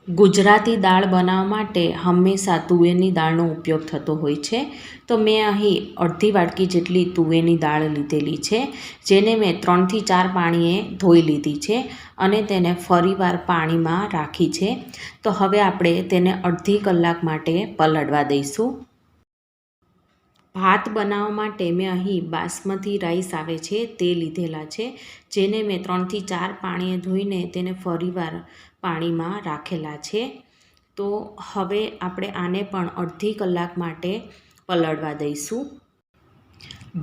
ગુજરાતી દાળ બનાવવા માટે હંમેશા તુવેરની દાળનો ઉપયોગ થતો હોય છે. તો મેં અહીં અડધી વાટકી જેટલી તુવેરની દાળ લીધેલી છે, જેને મેં 3થી 4 પાણીએ ધોઈ લીધી છે અને તેને ફરીવાર પાણીમાં રાખી છે. તો હવે આપણે તેને અડધી કલાક માટે પલાળવા દઈશું. ભાત બનાવવા માટે મેં અહીં બાસમતી રાઈસ આવે છે તે લીધેલા છે, જેને મેં 3થી 4 પાણીએ ધોઈને તેને ફરીવાર પાણીમાં રાખેલા છે. તો હવે આપણે આને પણ અડધી કલાક માટે પલાળવા દઈશું.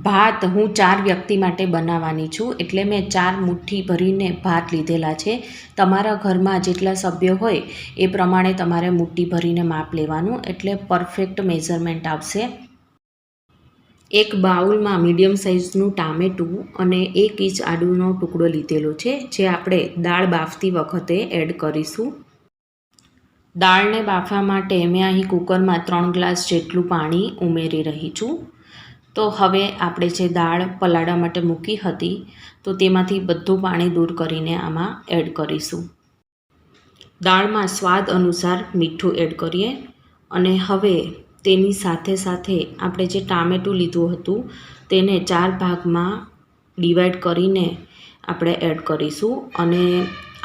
ભાત હું 4 વ્યક્તિ માટે બનાવવાની છું, એટલે મેં 4 મુઠ્ઠી ભરીને ભાત લીધેલા છે. તમારા ઘરમાં જેટલા સભ્યો હોય એ પ્રમાણે તમારે મુઠ્ઠી ભરીને માપ લેવાનું, એટલે પરફેક્ટ મેઝરમેન્ટ આવશે. એક બાઉલમાં મીડિયમ સાઇઝનું ટામેટું અને 1 ઇંચ આદુનો ટુકડો લીધેલો છે, જે આપણે દાળ બાફતી વખતે એડ કરીશું. દાળને બાફવા માટે મેં અહીં કુકરમાં 3 ગ્લાસ જેટલું પાણી ઉમેરી રહી છું. તો હવે આપણે જે દાળ પલાળવા માટે મૂકી હતી તો તેમાંથી બધું પાણી દૂર કરીને આમાં એડ કરીશું. દાળમાં સ્વાદ અનુસાર મીઠું એડ કરીએ અને હવે તેની સાથે સાથે આપણે જે ટામેટું લીધું હતું તેને 4 ભાગમાં ડિવાઈડ કરીને આપણે એડ કરીશું અને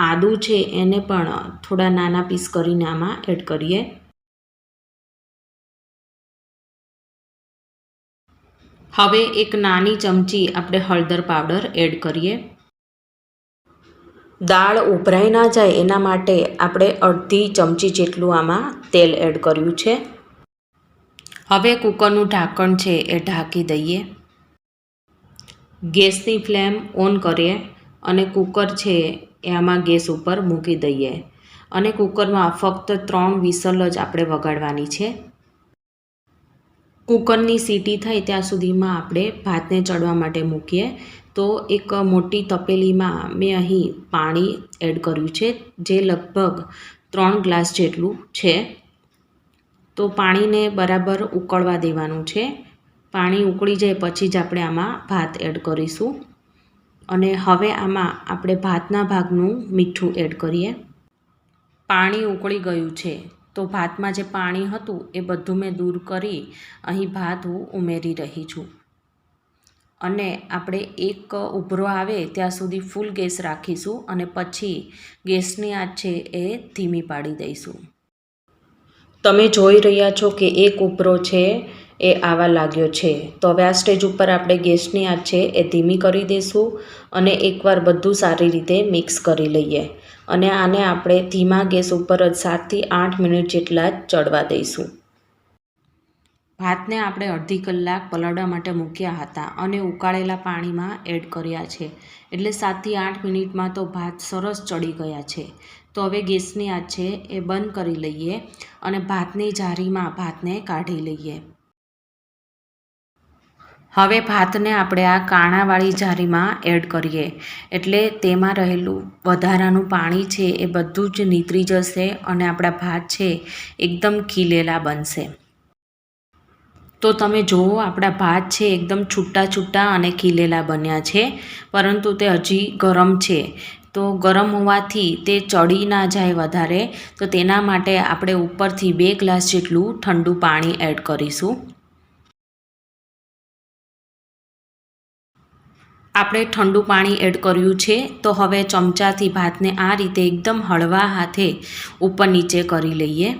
આદું છે એને પણ થોડા નાના પીસ કરીને આમાં એડ કરીએ. હવે એક નાની ચમચી આપણે હળદર પાવડર એડ કરીએ. દાળ ઉભરાઈ ના જાય એના માટે આપણે અડધી ચમચી જેટલું આમાં તેલ એડ કર્યું છે. હવે કુકરનું ઢાંકણ છે એ ઢાંકી દઈએ. ગેસની ફ્લેમ ઓન કરીએ અને કુકર છે એ આમાં ગેસ ઉપર મૂકી દઈએ અને કુકરમાં ફક્ત 3 વિસલ જ આપણે વગાડવાની છે. કુકરની સીટી થાય ત્યાં સુધીમાં આપણે ભાતને ચડવા માટે મૂકીએ. તો એક મોટી તપેલીમાં મેં અહીં પાણી એડ કર્યું છે, જે લગભગ 3 ગ્લાસ જેટલું છે. તો પાણીને બરાબર ઉકળવા દેવાનું છે. પાણી ઉકળી જાય પછી જ આપણે આમાં ભાત એડ કરીશું અને હવે આમાં આપણે ભાતના ભાગનું મીઠું એડ કરીએ. પાણી ઉકળી ગયું છે, તો ભાતમાં જે પાણી હતું એ બધું મેં દૂર કરી અહીં ભાત હું ઉમેરી રહી છું અને આપણે એક ઉભરો આવે ત્યાં સુધી ફૂલ ગેસ રાખીશું અને પછી ગેસની આંચ છે એ ધીમી પાડી દઈશું. તમે જોઈ રહ્યા છો કે એક ઉભરો છે એ આવા લાગ્યો છે. તો હવે આ સ્ટેજ ઉપર આપણે ગેસની આંચ છે એ ધીમી કરી દઈશું અને એકવાર બધું સારી રીતે મિક્સ કરી લઈએ અને આને આપણે ધીમા ગેસ ઉપર જ 7થી 8 મિનિટ જેટલા જ ચડવા દઈશું. ભાતને આપણે અડધી કલાક પલાળવા માટે મૂક્યા હતા અને ઉકાળેલા પાણીમાં એડ કર્યા છે, એટલે 7થી 8 મિનિટમાં તો ભાત સરસ ચડી ગયા છે. તો હવે ગેસની આંચ છે એ બંધ કરી લઈએ અને ભાતની જારીમાં ભાતને કાઢી લઈએ. હવે ભાતને આપણે આ કાણાવાળી જારીમાં એડ કરીએ, એટલે તેમાં રહેલું વધારાનું પાણી છે એ બધું જ નીતરી જશે અને આપણા ભાત છે એકદમ ખીલેલા બનશે. તો તમે જુઓ આપણા ભાત છે એકદમ છૂટા છૂટા અને ખીલેલા બન્યા છે, પરંતુ તે હજી ગરમ છે. તો ગરમ હોવાથી તે ચડી ના જાય વધારે, તો તેના માટે આપણે ઉપરથી 2 ગ્લાસ જેટલું ઠંડુ પાણી એડ કરીશું. આપણે ઠંડુ પાણી એડ કર્યું છે, તો હવે ચમચાથી ભાતને આ રીતે એકદમ હળવા હાથે ઉપર નીચે કરી લઈએ.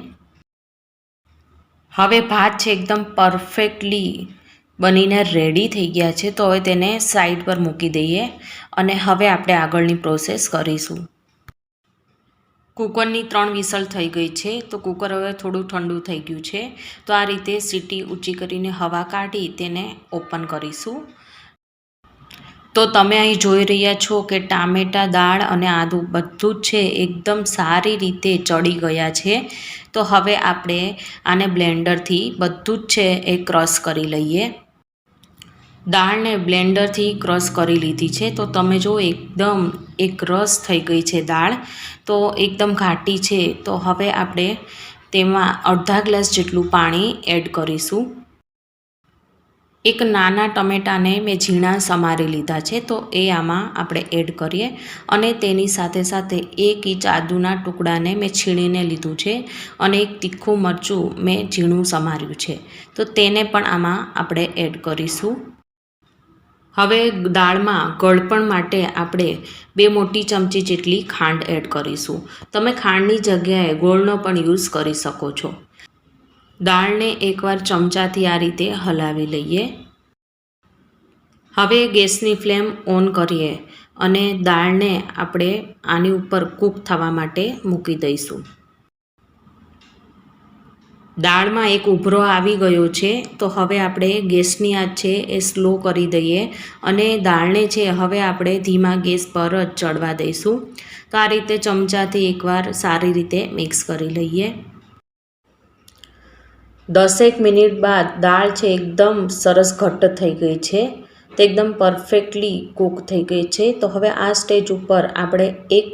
હવે ભાત છે એકદમ પરફેક્ટલી બનીને રેડી થઈ ગયા છે. તો હવે તેને સાઈડ પર મૂકી દઈએ અને હવે આપણે આગળની પ્રોસેસ કરીશું. કુકરની 3 વિસલ થઈ ગઈ છે, તો કુકર હવે થોડું ઠંડુ થઈ ગયું છે. તો આ રીતે સીટી ઊંચી કરીને હવા કાઢી તેને ઓપન કરીશું. તો તમે અહીં જોઈ રહ્યા છો કે ટામેટાં, દાળ અને આદું બધું જ છે એકદમ સારી રીતે ચડી ગયા છે. તો હવે આપણે આને બ્લેન્ડરથી બધું જ છે એ ક્રશ કરી લઈએ. દાળને બ્લેન્ડરથી ક્રશ કરી લીધી છે, તો તમે જો એકદમ એક રસ થઈ ગઈ છે દાળ, તો એકદમ ઘાટી છે. તો હવે આપણે તેમાં અડધા ગ્લાસ જેટલું પાણી એડ કરીશું. એક નાના ટમેટાને મેં ઝીણા સમારી લીધા છે, તો એ આમાં આપણે એડ કરીએ અને તેની સાથે સાથે 1 ઇંચ આદુના ટુકડાને મેં છીણીને લીધું છે અને એક તીખું મરચું મેં ઝીણું સમાર્યું છે, તો તેને પણ આમાં આપણે એડ કરીશું. હવે દાળમાં ગળપણ માટે આપણે 2 મોટી ચમચી જેટલી ખાંડ એડ કરીશું. તમે ખાંડની જગ્યાએ ગોળનો પણ યુઝ કરી શકો છો. દાળને એકવાર ચમચાથી આ રીતે હલાવી લઈએ. હવે ગેસની ફ્લેમ ઓન કરીએ અને દાળને આપણે આની ઉપર કૂક થવા માટે મૂકી દઈશું. દાળમાં એક ઉભરો આવી ગયો છે, તો હવે આપણે ગેસની આંચ છે એ સ્લો કરી દઈએ અને દાળને છે હવે આપણે ધીમા ગેસ પર જ ચડવા દઈશું. તો આ રીતે ચમચાથી એકવાર સારી રીતે મિક્સ કરી લઈએ. 10 મિનિટ બાદ દાળ છે એકદમ સરસ ઘટ્ટ થઈ ગઈ છે, તે એકદમ પરફેક્ટલી કૂક થઈ ગઈ છે. તો હવે આ સ્ટેજ ઉપર આપણે 1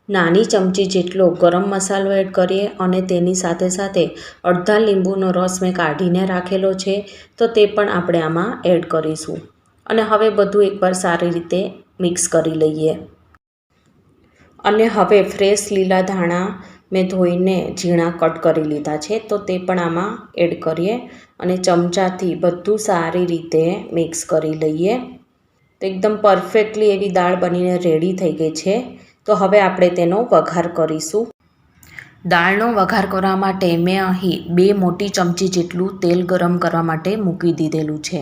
નાની ચમચી જેટલો ગરમ મસાલો એડ કરીએ અને તેની સાથે સાથે અડધા લીંબુનો રસ મેં કાઢીને રાખેલો છે, તો તે પણ આપણે આમાં એડ કરીશું અને હવે બધું એકવાર સારી રીતે મિક્સ કરી લઈએ. અને હવે ફ્રેશ લીલા ધાણા મેં ધોઈને ઝીણા કટ કરી લીધા છે, તો તે પણ આમાં એડ કરીએ અને ચમચાથી બધું સારી રીતે મિક્સ કરી લઈએ. તો એકદમ પરફેક્ટલી એવી દાળ બનીને રેડી થઈ ગઈ છે. તો હવે આપણે તેનો વઘાર કરીશું. દાળનો વઘાર કરવા માટે મેં અહીં 2 મોટી ચમચી જેટલું તેલ ગરમ કરવા માટે મૂકી દીધેલું છે.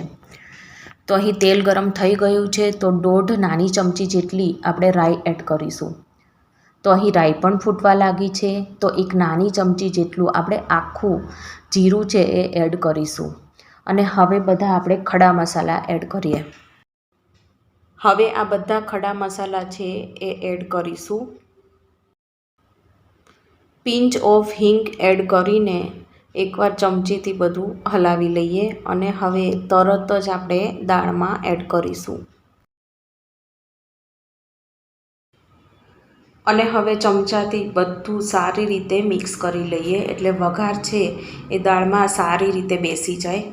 તો અહીં તેલ ગરમ થઈ ગયું છે, તો 1.5 નાની ચમચી જેટલી આપણે રાઈ એડ કરીશું. તો અહીં રાઈ પણ ફૂટવા લાગી છે, તો 1 નાની ચમચી જેટલું આપણે આખું જીરું છે એ એડ કરીશું અને હવે બધા આપણે ખડા મસાલા એડ કરીએ. હવે આ બધા ખડા મસાલા છે એ એડ કરીશું. પિંચ ઓફ હિંગ એડ કરીને એકવાર ચમચીથી બધું હલાવી લઈએ અને હવે તરત જ આપણે દાળમાં એડ કરીશું. અને હવે ચમચાથી બધું સારી રીતે મિક્સ કરી લઈએ, એટલે વઘાર છે એ દાળમાં સારી રીતે બેસી જાય.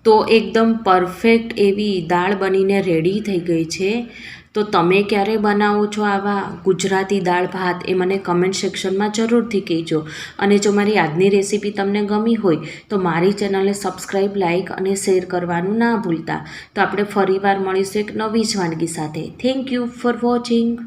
તો એકદમ પરફેક્ટ એવી દાળ બનીને રેડી થઈ ગઈ છે. તો તમે ક્યારે બનાવો છો આવા ગુજરાતી દાળ ભાત, એ મને કમેન્ટ સેક્શનમાં જરૂરથી કહેજો. અને જો મારી આજની રેસીપી તમને ગમી હોય તો મારી ચેનલને સબસ્ક્રાઈબ, લાઇક અને શેર કરવાનું ના ભૂલતા. તો આપણે ફરીવાર મળીશું એક નવી જ વાનગી સાથે. Thank you for watching.